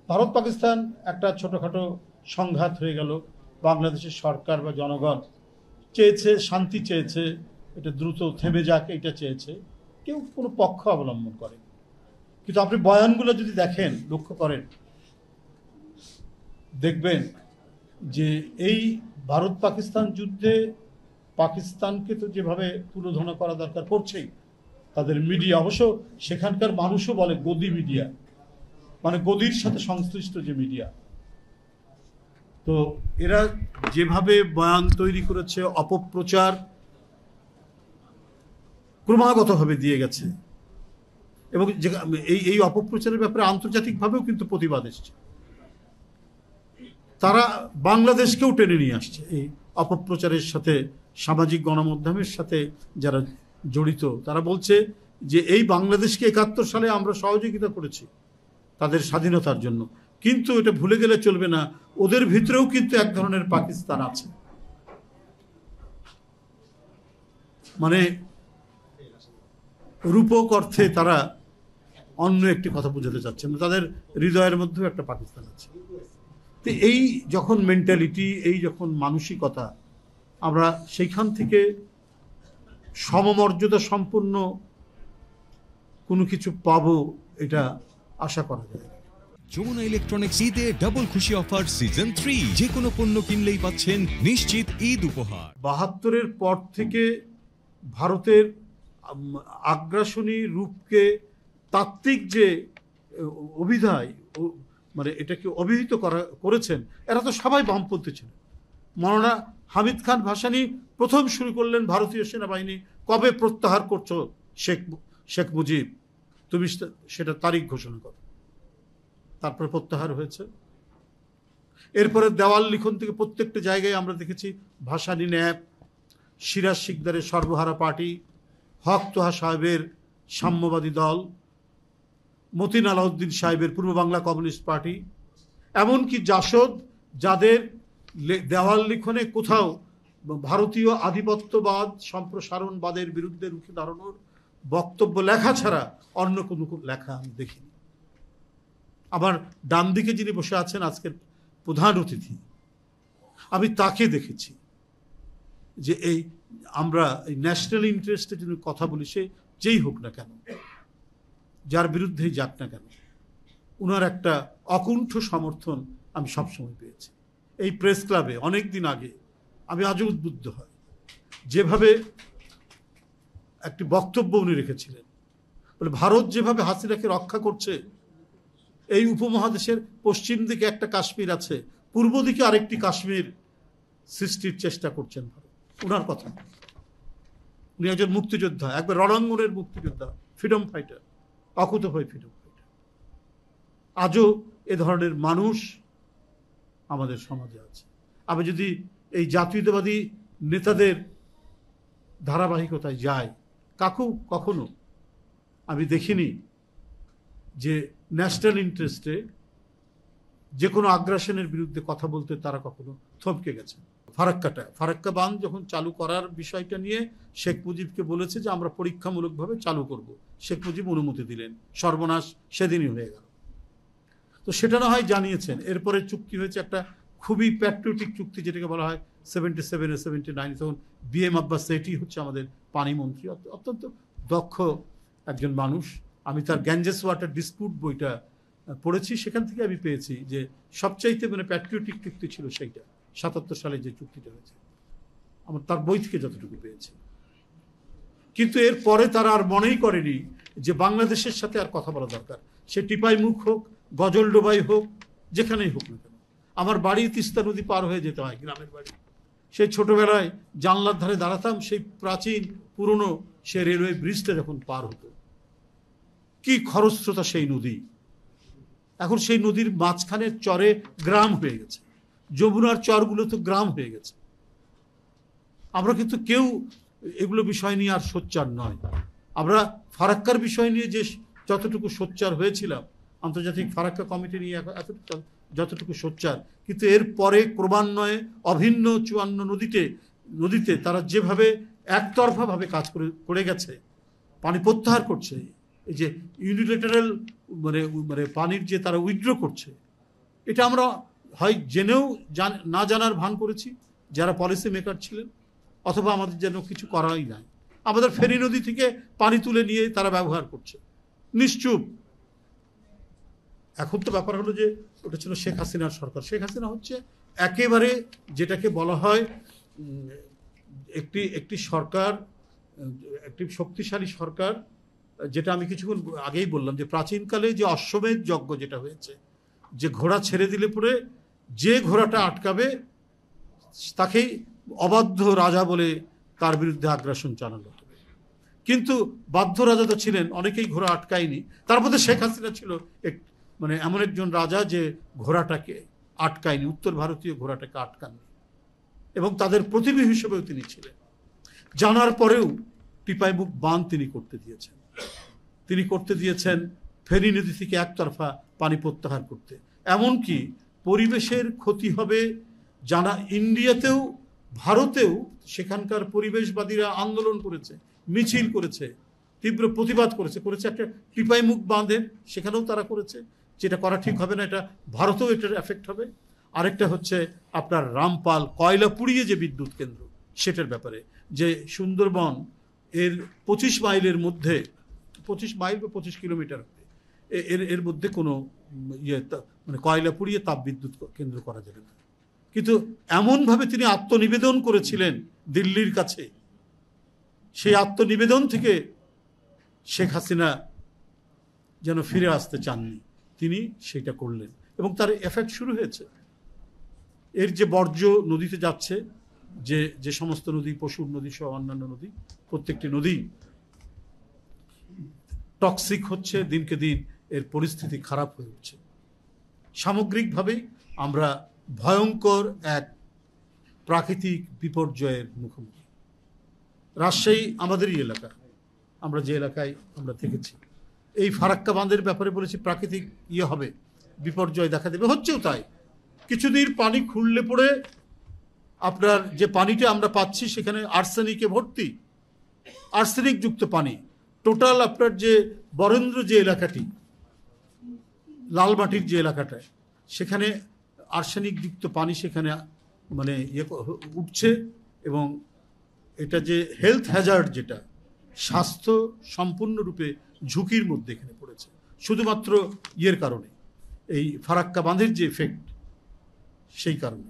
ভারত পাকিস্তান একটা ছোটোখাটো সংঘাত হয়ে গেল। বাংলাদেশের সরকার বা জনগণ চেয়েছে, শান্তি চেয়েছে, এটা দ্রুত থেমে যাক, এটা চেয়েছে, কেউ কোনো পক্ষ অবলম্বন করে। কিন্তু আপনি বয়ানগুলো যদি দেখেন, লক্ষ্য করেন, দেখবেন যে এই ভারত পাকিস্তান যুদ্ধে পাকিস্তানকে তো যেভাবে তুলোধনা করা দরকার করছেই, তাদের মিডিয়া, অবশ্য সেখানকার মানুষও বলে গদি মিডিয়া, মানে গদির সাথে সংশ্লিষ্ট যে মিডিয়া, তো এরা যেভাবে বয়ান তৈরি করেছে, অপপ্রচার ক্রমাগতভাবে দিয়ে গেছে, এবং এই অপপ্রচারের ব্যাপারে আন্তর্জাতিকভাবেও কিন্তু প্রতিবাদ এসছে। তারা বাংলাদেশকেও টেনে নিয়ে আসছে এই অপপ্রচারের সাথে। সামাজিক গণমাধ্যমের সাথে যারা জড়িত তারা বলছে যে এই বাংলাদেশকে ৭১ সালে আমরা সহযোগিতা করেছি তাদের স্বাধীনতার জন্য, কিন্তু এটা ভুলে গেলে চলবে না, ওদের ভিতরেও কিন্তু এক ধরনের পাকিস্তান আছে। মানে রূপক অর্থে তারা অন্য একটি কথা বোঝাতে চাচ্ছেন, তাদের হৃদয়ের মধ্যেও একটা পাকিস্তান আছে। তো এই যখন মেন্টালিটি, এই যখন মানসিকতা, আমরা সেইখান থেকে সমমর্যাদা সম্পন্ন কোনো কিছু পাবো এটা আশা করা যায়। যমুনা ইলেকট্রনিক্স ঈদে ডাবল খুশি অফার সিজন 3, যে কোনো পণ্য কিনলেই পাচ্ছেন নিশ্চিত ঈদ উপহার। ৭২-এর পর থেকে ভারতের আগ্রাসনী রূপকে তাত্ত্বিক যে অভিধায়, মানে এটাকে অভিহিত করেছেন, এরা তো সবাই বামপন্থী ছিলেন। মৌলানা হামিদ খান ভাসানী প্রথম শুরু করলেন ভারতীয় সেনাবাহিনী কবে প্রত্যাহার করছো শেখ মুজিব, তুমি সেটা তারিখ ঘোষণা করো। তারপরে প্রত্যাহার হয়েছে। এরপরে দেওয়াল লিখন থেকে প্রত্যেকটা জায়গায় আমরা দেখেছি ভাসানী ন্যাপ, সিরাজ শিকদারের সর্বহারা পার্টি, হক তোহা সাহেবের সাম্যবাদী দল, মতিন আলাউদ্দিন সাহেবের পূর্ব বাংলা কমিউনিস্ট পার্টি, এমনকি জাসদ, যাদের দেওয়াল লিখনে কোথাও ভারতীয় আধিপত্যবাদ সম্প্রসারণবাদের বিরুদ্ধে রুখে দাঁড়ানোর বক্তব্য লেখা ছাড়া অন্য কোনো লেখা আমি দেখিনি। আবার ডান দিকে যিনি বসে আছেন আজকের প্রধান অতিথি, আমি তাকে দেখেছি যে এই আমরা এই ন্যাশনাল ইন্টারেস্টের জন্য কথা বলি, সে যেই হোক না কেন, যার বিরুদ্ধেই যাক না কেন, ওনার একটা অকুণ্ঠ সমর্থন আমি সবসময় পেয়েছি। এই প্রেস ক্লাবে অনেক দিন আগে আমি আজও উদ্বুদ্ধ হই, যেভাবে একটি বক্তব্য উনি রেখেছিলেন, বলে ভারত যেভাবে হাসিনাকে রক্ষা করছে, এই উপমহাদেশের পশ্চিম দিকে একটা কাশ্মীর আছে, পূর্ব দিকে আরেকটি কাশ্মীর সৃষ্টির চেষ্টা করছেন ভারত। ওনার কথা, উনি একজন মুক্তিযোদ্ধা, একবার রণাঙ্গনের মুক্তিযোদ্ধা, ফ্রিডম ফাইটার, অকুতোভয় ফ্রিডম ফাইটার। আজও এ ধরনের মানুষ আমাদের সমাজে আছে। আমি যদি এই জাতীয়তাবাদী নেতাদের ধারাবাহিকতায় যাই, কখনো আমি দেখিনি যে ন্যাশনাল ইন্টারেস্টে যে কোনো আগ্রাসনের বিরুদ্ধে কথা বলতে তারা কখনো থমকে গেছে। ফারাক্কা বাঁধ যখন চালু করার বিষয়টা নিয়ে শেখ মুজিবকে বলেছে যে আমরা পরীক্ষামূলকভাবে চালু করব, শেখ মুজিব অনুমতি দিলেন, সর্বনাশ সেদিনই হয়ে গেল। তো সেটা না হয় জানিয়েছেন। এরপরে চুক্তি হয়েছে একটা খুবই প্যাট্রিয়টিক চুক্তি, যেটাকে বলা হয় 77 79, তখন BM আব্বাস সেটি হচ্ছে আমাদের পানি মন্ত্রী, অত্যন্ত দক্ষ একজন মানুষ। আমি তার গ্যাঞ্জেস ওয়াটার ডিসপিউট বইটা পড়েছি, সেখান থেকে আমি পেয়েছি যে সবচাইতে মানে প্যাট্রিয়টিক চুক্তি ছিল সেইটা, 77 সালে যে চুক্তিটা হয়েছে, আমার তার বই থেকে যতটুকু পেয়েছি। কিন্তু এর পরে তারা আর মনেই করেনি যে বাংলাদেশের সাথে আর কথা বলা দরকার। সে টিপাই মুখ হোক, গজলডোবাই হোক, যেখানেই হোক না কেন। আমার বাড়ি তিস্তা নদী পার হয়ে যেতে হয়, গ্রামের বাড়ি। সেই ছোটবেলায় জানলার ধারে দাঁড়াতাম, সেই প্রাচীন পুরনো সে রেলওয়ে ব্রিজটা যখন পার হতো, কি খরস্রোতা সেই নদী। এখন সেই নদীর মাঝখানের চরে গ্রাম হয়ে গেছে, যমুনার চরগুলো তো গ্রাম হয়ে গেছে। আমরা কিন্তু কেউ এগুলো বিষয় নিয়ে আর সোচ্চার নয়। আমরা ফারাক্কার বিষয় নিয়ে যে যতটুকু সোচ্চার হয়েছিলাম, আন্তর্জাতিক ফারাক্কা কমিটি নিয়ে যতটুকু সোচ্চার, কিন্তু এর পরে ক্রমান্বয়ে অভিন্ন 54 নদীতে তারা যেভাবে একতরফাভাবে কাজ করে গেছে, পানি প্রত্যাহার করছে, এই যে ইউনিলেটারাল মানে পানির যে তারা উইথড্র করছে, এটা আমরা হয় জেনেও না জানার ভান করেছি যারা পলিসি মেকার ছিলেন, অথবা আমাদের যেন কিছু করাই নাই। আমাদের ফেনী নদী থেকে পানি তুলে নিয়ে তারা ব্যবহার করছে নিশ্চুপ। এখন তো ব্যাপার হলো যে ওটা ছিল শেখ হাসিনার সরকার। শেখ হাসিনা হচ্ছে একেবারে যেটাকে বলা হয় একটি সরকার, একটি শক্তিশালী সরকার, যেটা আমি কিছুক্ষণ আগেই বললাম যে প্রাচীনকালে যে অশ্বমেধ যজ্ঞ যেটা হয়েছে, যে ঘোড়া ছেড়ে দিলে পরে যে ঘোড়াটা আটকাবে তাকেই অবাধ্য রাজা বলে তার বিরুদ্ধে আগ্রাসন চালানো হবে। কিন্তু বাধ্য রাজা তো ছিলেন, অনেকেই ঘোড়া আটকায়নি। তার মধ্যে শেখ হাসিনা ছিল মানে এমন একজন রাজা যে ঘোড়াটাকে আটকায়নি, উত্তর ভারতীয় ঘোড়াটাকে আটকাননি, এবং তাদের প্রতিনিধি হিসেবেও তিনি ছিলেন। জানার পরেও টিপাইমুখ বাঁধ তিনি করতে দিয়েছেন ফেনী নদী থেকে একতরফা পানি প্রত্যাহার করতে। এমনকি পরিবেশের ক্ষতি হবে জানা, ইন্ডিয়াতেও ভারতেও সেখানকার পরিবেশবাদীরা আন্দোলন করেছে, মিছিল করেছে, তীব্র প্রতিবাদ করেছে একটা টিপাইমুখ বাঁধের, সেখানেও তারা করেছে। যেটা করা ঠিক হবে না, এটা ভারতেও এটার এফেক্ট হবে। আরেকটা হচ্ছে আপনার রামপাল কয়লা পুড়িয়ে যে বিদ্যুৎ কেন্দ্র, সেটার ব্যাপারে যে সুন্দরবন এর 25 মাইলের মধ্যে, 25 মাইল বা 25 কিলোমিটার এর মধ্যে কোনো মানে কয়লা পুড়িয়ে তাপবিদ্যুৎ কেন্দ্র করা যাবে না। কিন্তু এমনভাবে তিনি আত্মনিবেদন করেছিলেন দিল্লির কাছে, সেই আত্মনিবেদন থেকে শেখ হাসিনা যেন ফিরে আসতে চাননি, তিনি সেটা করলেন এবং তার এফেক্ট শুরু হয়েছে। এর যে বর্জ্য নদীতে যাচ্ছে, যে সমস্ত নদী, পশুর নদী সহ অন্যান্য নদী, প্রত্যেকটি নদী টক্সিক হচ্ছে, দিনকে দিন এর পরিস্থিতি খারাপ হয়ে উঠছে। সামগ্রিকভাবেই আমরা ভয়ঙ্কর এক প্রাকৃতিক বিপর্যয়ের মুখোমুখি। রাজশাহী আমাদেরই এলাকা, আমরা যে এলাকায় আমরা থেকেছি, এই ফারাক্কা বাঁধের ব্যাপারে বলেছি প্রাকৃতিক হবে, বিপর্যয় দেখা দেবে, হচ্ছেও তাই। কিছুদিন পানি খুললে পড়ে আপনার যে পানিটা আমরা পাচ্ছি সেখানে আর্সেনিকে ভর্তি, আর্সেনিক যুক্ত পানি। টোটাল আপনার যে বরেন্দ্র যে এলাকাটি, লালমাটির যে এলাকাটায়, সেখানে আর্সেনিক যুক্ত পানি সেখানে মানে উঠছে, এবং এটা যে হেলথ হ্যাজার্ড, যেটা স্বাস্থ্য সম্পূর্ণরূপে ঝুঁকির মধ্যে এখানে পড়েছে, শুধুমাত্র কারণে, এই ফারাক্কা বাঁধের যে এফেক্ট, সেই কারণে।